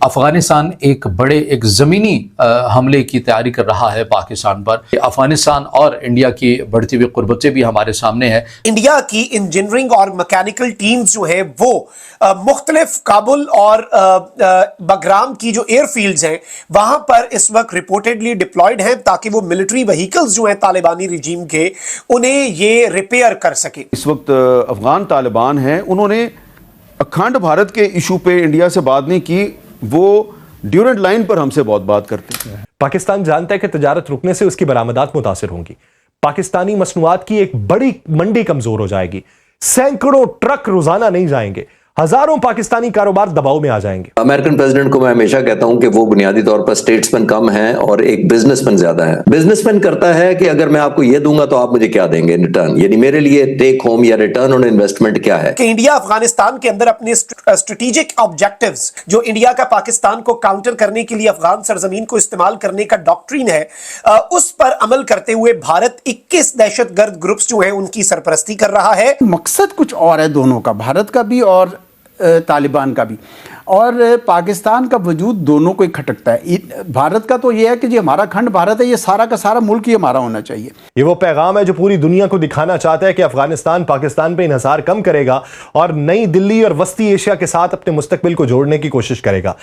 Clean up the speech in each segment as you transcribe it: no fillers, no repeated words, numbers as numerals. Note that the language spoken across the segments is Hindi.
अफगानिस्तान एक ज़मीनी हमले की तैयारी कर रहा है पाकिस्तान पर। अफगानिस्तान और इंडिया की बढ़ती हुई कुर्बतें भी हमारे सामने है। इंडिया की इंजीनियरिंग और मैकेनिकल टीम्स जो है वो मुख्तलिफ काबुल और बगराम की जो एयरफील्ड्स हैं वहां पर इस वक्त रिपोर्टेडली डिप्लॉयड हैं ताकि वो मिलिट्री व्हीकल्स जो हैं तालिबानी रिजीम के उन्हें ये रिपेयर कर सके। इस वक्त अफगान तालिबान हैं, उन्होंने अखंड भारत के इशू पे इंडिया से बात नहीं की, वो ड्यूरेंट लाइन पर हमसे बहुत बात करते हैं। पाकिस्तान जानता है कि तजारत रुकने से उसकी बरामदात मुतासिर होंगी। पाकिस्तानी मसनूआत की एक बड़ी मंडी कमजोर हो जाएगी। सैकड़ों ट्रक रोजाना नहीं जाएंगे, हजारों पाकिस्तानी कारोबार दबाव में आ जाएंगे। अमेरिकन प्रेसिडेंट को मैं हमेशा कहता हूं कि वो बुनियादी तौर पर स्टेट्समैन कम है और एक बिजनेसमैन ज्यादा है। बिजनेसमैन करता है कि अगर मैं आपको ये दूंगा तो आप मुझे क्या देंगे इन रिटर्न, यानी मेरे लिए टेक होम या रिटर्न ऑन इन्वेस्टमेंट क्या है। कि इंडिया अफगानिस्तान के अंदर अपने स्ट्रेटेजिक ऑब्जेक्टिव्स जो इंडिया का पाकिस्तान को काउंटर करने के लिए अफगान सरजमीन को इस्तेमाल करने का डॉक्ट्रिन है, उस पर अमल करते हुए भारत 21 दहशतगर्द ग्रुप्स जो है उनकी सरपरस्ती कर रहा है। मकसद कुछ और है दोनों का, भारत का भी और तालिबान का भी, और पाकिस्तान का वजूद दोनों को ही खटकता है। भारत का तो ये है कि जो हमारा खंड भारत है, ये सारा का सारा मुल्क ही हमारा होना चाहिए। ये वो पैगाम है जो पूरी दुनिया को दिखाना चाहता है कि अफगानिस्तान पाकिस्तान पे इन्हिसार कम करेगा और नई दिल्ली और वस्ती एशिया के साथ अपने मुस्तकबिल को जोड़ने की कोशिश करेगा।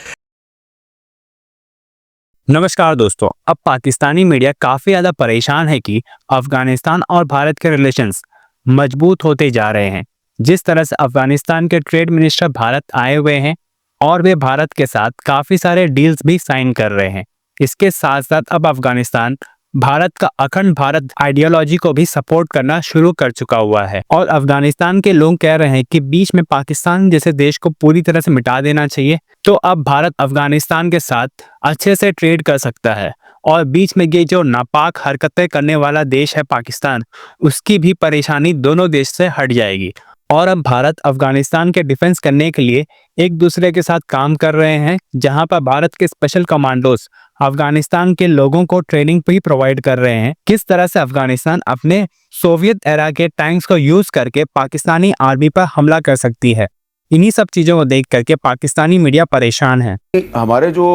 नमस्कार दोस्तों, अब पाकिस्तानी मीडिया काफी ज्यादा परेशान है कि अफगानिस्तान और भारत के रिलेशंस मजबूत होते जा रहे हैं। जिस तरह से अफगानिस्तान के ट्रेड मिनिस्टर भारत आए हुए हैं और वे भारत के साथ काफी सारे डील्स भी साइन कर रहे हैं। इसके साथ साथ अब अफगानिस्तान भारत का अखंड भारत आइडियोलॉजी को भी सपोर्ट करना शुरू कर चुका हुआ है और अफगानिस्तान के लोग कह रहे हैं कि बीच में पाकिस्तान जैसे देश को पूरी तरह से मिटा देना चाहिए। तो अब भारत अफगानिस्तान के साथ अच्छे से ट्रेड कर सकता है और बीच में ये जो नापाक हरकतें करने वाला देश है पाकिस्तान, उसकी भी परेशानी दोनों देश से हट जाएगी। और अब भारत अफगानिस्तान के डिफेंस करने के लिए एक दूसरे के साथ काम कर रहे हैं, जहां पर भारत के स्पेशल कमांडोज अफगानिस्तान के लोगों को ट्रेनिंग भी प्रोवाइड कर रहे हैं किस तरह से अफगानिस्तान अपने सोवियत एरा के टैंक्स को यूज करके पाकिस्तानी आर्मी पर हमला कर सकती है। इन्हीं सब चीजों को देख करके पाकिस्तानी मीडिया परेशान है। हमारे जो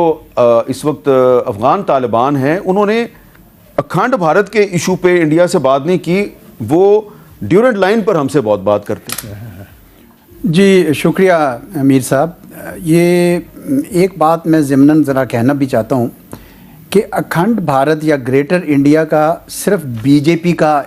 इस वक्त अफगान तालिबान हैं, उन्होंने अखंड भारत के इशू पे इंडिया से बात नहीं की, वो ड्यूरेंट लाइन पर हमसे बहुत बात करते हैं। जी शुक्रिया अमीर साहब। ये एक बात मैं ज़िमनन ज़रा कहना भी चाहता हूँ कि अखंड भारत या ग्रेटर इंडिया का सिर्फ बीजेपी का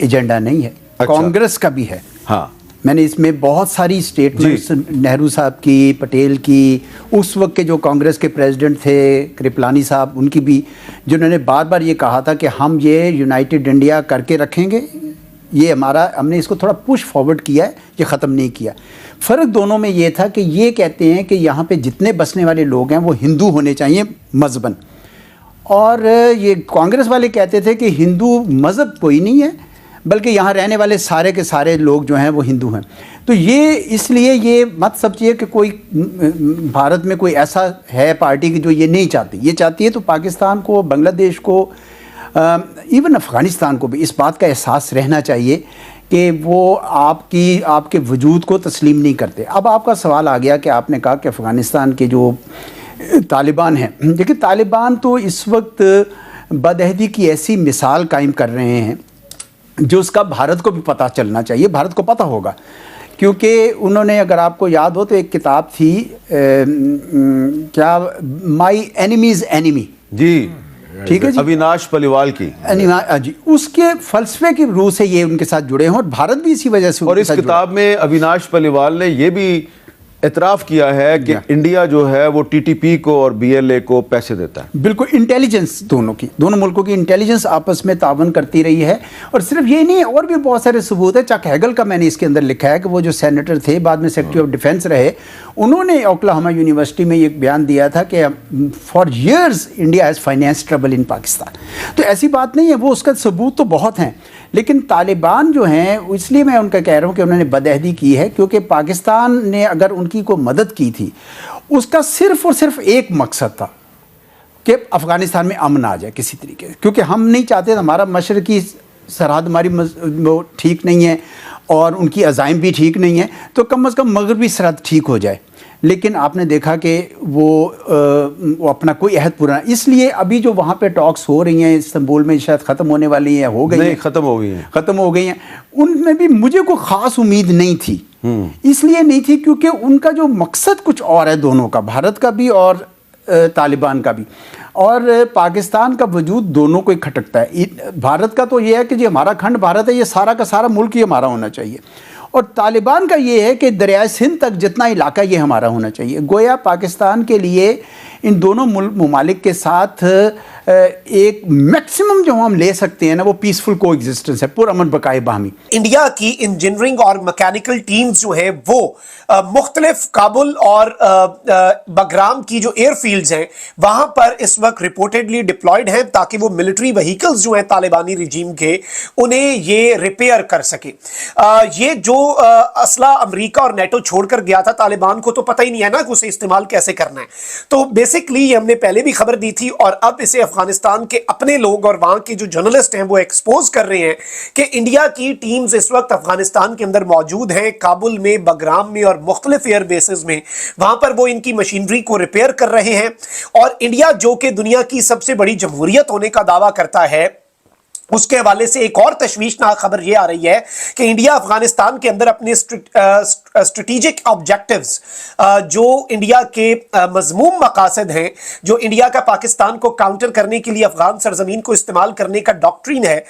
एजेंडा नहीं है, कांग्रेस का भी है। हाँ, मैंने इसमें बहुत सारी स्टेटमेंट्स नेहरू साहब की, पटेल की, उस वक्त के जो कांग्रेस के प्रेसिडेंट थे कृपलानी साहब, उनकी भी, जिन्होंने बार बार ये कहा था कि हम ये यूनाइटेड इंडिया करके रखेंगे, ये हमारा, हमने इसको थोड़ा पुश फॉरवर्ड किया है, ये ख़त्म नहीं किया। फ़र्क दोनों में ये था कि ये कहते हैं कि यहाँ पे जितने बसने वाले लोग हैं वो हिंदू होने चाहिए मज़हबन, और ये कांग्रेस वाले कहते थे कि हिंदू मज़हब कोई नहीं है, बल्कि यहाँ रहने वाले सारे के सारे लोग जो हैं वो हिंदू हैं। तो ये इसलिए ये मत समझिए कि कोई भारत में कोई ऐसा है पार्टी की जो ये नहीं चाहती। ये चाहती है तो पाकिस्तान को, बांग्लादेश को, इवन अफ़गानिस्तान को भी इस बात का एहसास रहना चाहिए कि वो आपके वजूद को तस्लीम नहीं करते। अब आपका सवाल आ गया कि आपने कहा कि अफ़गानिस्तान के जो तालिबान हैं, देखिए तालिबान तो इस वक्त बदअहदी की ऐसी मिसाल कायम कर रहे हैं जो उसका भारत को भी पता चलना चाहिए, भारत को पता होगा, क्योंकि उन्होंने, अगर आपको याद हो तो एक किताब थी क्या, माई एनिमीज़ एनिमी, जी ठीक है जी, अविनाश पलिवाल की जी, उसके फलसफे की रूह से ये उनके साथ जुड़े हैं और भारत भी इसी वजह से। और इस किताब में अविनाश पलिवाल ने ये भी एतराफ़ किया है कि इंडिया जो है वो टीटीपी को और बीएलए को पैसे देता है। बिल्कुल, इंटेलिजेंस दोनों मुल्कों की इंटेलिजेंस आपस में तावन करती रही है। और सिर्फ ये नहीं, और भी बहुत सारे सबूत है। चक हैगल का मैंने इसके अंदर लिखा है कि वो जो सेनेटर थे, बाद में सेक्रेटरी ऑफ डिफेंस रहे, उन्होंने ओक्लाहोमा यूनिवर्सिटी में एक बयान दिया था कि for years India has finance trouble in Pakistan. तो ऐसी बात नहीं है, वो उसका सबूत तो बहुत हैं। लेकिन तालिबान जो हैं, इसलिए मैं उनका कह रहा हूँ कि उन्होंने बदअहदी की है, क्योंकि पाकिस्तान ने अगर उनकी को मदद की थी, उसका सिर्फ और सिर्फ एक मकसद था कि अफ़गानिस्तान में अमन आ जाए किसी तरीके से, क्योंकि हम नहीं चाहते, हमारा मशरकी सरहद हमारी वो ठीक नहीं है और उनकी अज़ाइम भी ठीक नहीं है, तो कम अज़ कम मगरबी सरहद ठीक हो जाए। लेकिन आपने देखा कि वो अपना कोई अहद पूरा, इसलिए अभी जो वहाँ पे टॉक्स हो रही हैं इस्तांबुल में, शायद ख़त्म होने वाली हैं, हो गई हैं, ख़त्म हो गई हैं, ख़त्म हो गई हैं, उनमें भी मुझे कोई ख़ास उम्मीद नहीं थी। इसलिए नहीं थी क्योंकि उनका जो मकसद कुछ और है, दोनों का, भारत का भी और तालिबान का भी, और पाकिस्तान का वजूद दोनों को ही खटकता है। भारत का तो ये है कि जो हमारा खंड भारत है, ये सारा का सारा मुल्क ही हमारा होना चाहिए, और तालिबान का ये है कि दरियाए सिंध तक जितना इलाका ये हमारा होना चाहिए। गोया पाकिस्तान के लिए इन दोनों ममालिक के साथ एक मैक्सिमम जो हम ले सकते हैं ना, वो पीसफुल को एग्जिस्टेंस है, पुरअमन बकाए बाहमी। इंडिया की इंजीनियरिंग और मैकेनिकल टीम्स जो है वो मुख्तलिफ काबुल और बगराम की जो एयरफील्ड्स हैं वहां पर इस वक्त रिपोर्टेडली डिप्लॉयड हैं, ताकि वो मिलिट्री व्हीकल्स जो हैं तालिबानी रिजीम के, उन्हें ये रिपेयर कर सके। ये जो असला अमेरिका और नेटो छोड़कर गया था, तालिबान को तो पता ही नहीं है ना कि उसे इस्तेमाल कैसे करना है। तो बेसिकली ये हमने पहले भी खबर दी थी, और अब इसे अफगानिस्तान के अपने लोग और वहां के जो जर्नलिस्ट हैं वो एक्सपोज कर रहे हैं कि इंडिया की टीम्स इस वक्त अफगानिस्तान के अंदर मौजूद हैं, काबुल में, बगराम में और मुख्तलिफ एयर बेसेस में। वहां पर वो इनकी मशीनरी को रिपेयर कर रहे हैं। और इंडिया जो कि दुनिया की सबसे बड़ी जमहूरियत होने का दावा करता है, उसके हवाले से एक और तशवीशनाक खबर यह आ रही है कि इंडिया अफगानिस्तान के अंदर अपने स्ट्रेटेजिक ऑब्जेक्टिव्स, जो इंडिया के मजमूम मकासद हैं, जो इंडिया का पाकिस्तान को काउंटर करने के लिए अफगान सरजमीन को इस्तेमाल करने का डॉक्ट्रिन है,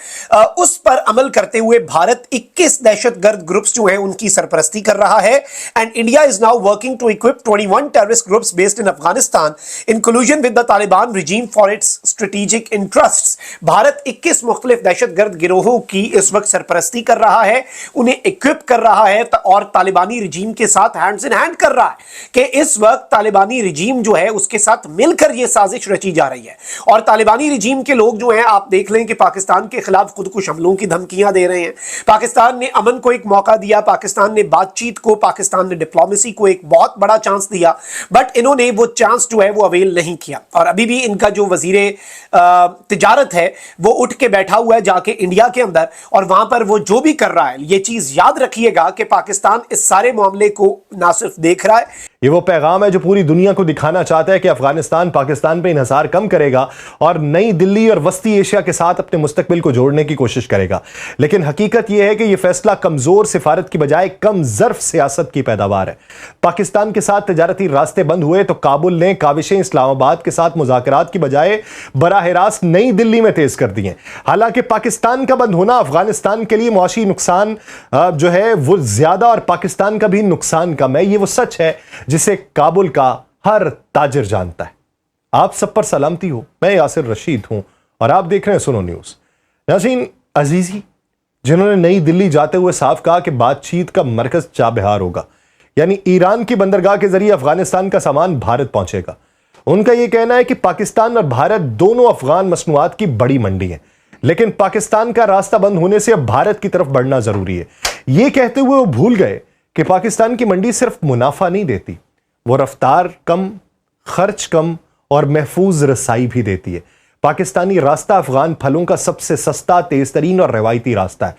उस पर अमल करते हुए भारत 21 दहशतगर्द ग्रुप्स जो हैं उनकी सरपरस्ती कर रहा है। And India is now working to equip 21 terrorist groups based in Afghanistan in collusion with the Taliban regime for its strategic interests. Bharat 21 मुख्तलिफ दहशतगर्द गिरोहों की इस वक्त सरपरस्ती कर रहा है, उन्हें इक्विप कर रहा है और तालिबानी रिजीम के साथ हैंड्स इन हैंड कर रहा है कि इस वक्त तालिबानी रिजीम जो है उसके साथ मिलकर यह साजिश रची जा रही है। और तालिबानी रिजीम के लोग जो हैं, आप देख लें कि पाकिस्तान के खिलाफ खुदकुश हमलों की धमकियां दे रहे हैं। पाकिस्तान ने अमन को एक मौका दिया, पाकिस्तान ने बातचीत को, पाकिस्तान ने डिप्लोमेसी को एक बहुत बड़ा चांस दिया, बट इन्होंने वो चांस जो है वो अवेल नहीं किया। और अभी भी इनका जो वजीरे तिजारत है वो उठ के बैठा हुआ है जाके इंडिया के अंदर, और वहां पर वो जो भी कर रहा है, ये चीज याद रखिएगा कि पाकिस्तान इस सारे मामले को ना सिर्फ देख रहा है, ये वो पैगाम है जो पूरी दुनिया को दिखाना चाहता है कि अफगानिस्तान पाकिस्तान पे इन्हिसार कम करेगा और नई दिल्ली और वस्ती एशिया के साथ अपने मुस्तकबिल को जोड़ने की कोशिश करेगा। लेकिन हकीकत यह है कि यह फैसला कमजोर सिफारत की बजाय कम ज़र्फ सियासत की पैदावार है। पाकिस्तान के साथ तजारती रास्ते बंद हुए तो काबुल ने काविशें इस्लामाबाद के साथ मुज़ाकरात की बजाय बराह रास्त नई दिल्ली में तेज कर दी हैं। हालांकि पाकिस्तान का बंद होना अफगानिस्तान के लिए मुआशी नुकसान जो है वो ज्यादा और पाकिस्तान का भी नुकसान कम है। ये वो सच है जिसे काबुल का हर ताजिर जानता है। आप सब पर सलामती हो, मैं यासिर रशीद हूं और आप देख रहे हैं सुनो न्यूज। नाज़रीन अजीजी, जिन्होंने नई दिल्ली जाते हुए साफ कहा कि बातचीत का मरकज चाबहार होगा, यानी ईरान की बंदरगाह के जरिए अफगानिस्तान का सामान भारत पहुंचेगा। उनका यह कहना है कि पाकिस्तान और भारत दोनों अफगान मसनूआत की बड़ी मंडी है, लेकिन पाकिस्तान का रास्ता बंद होने से अब भारत की तरफ बढ़ना जरूरी है। यह कहते हुए वो भूल गए कि पाकिस्तान की मंडी सिर्फ मुनाफा नहीं देती, वो रफ्तार कम, खर्च कम और महफूज रसाई भी देती है। पाकिस्तानी रास्ता अफगान फलों का सबसे सस्ता, तेज तरीन और रवायती रास्ता है।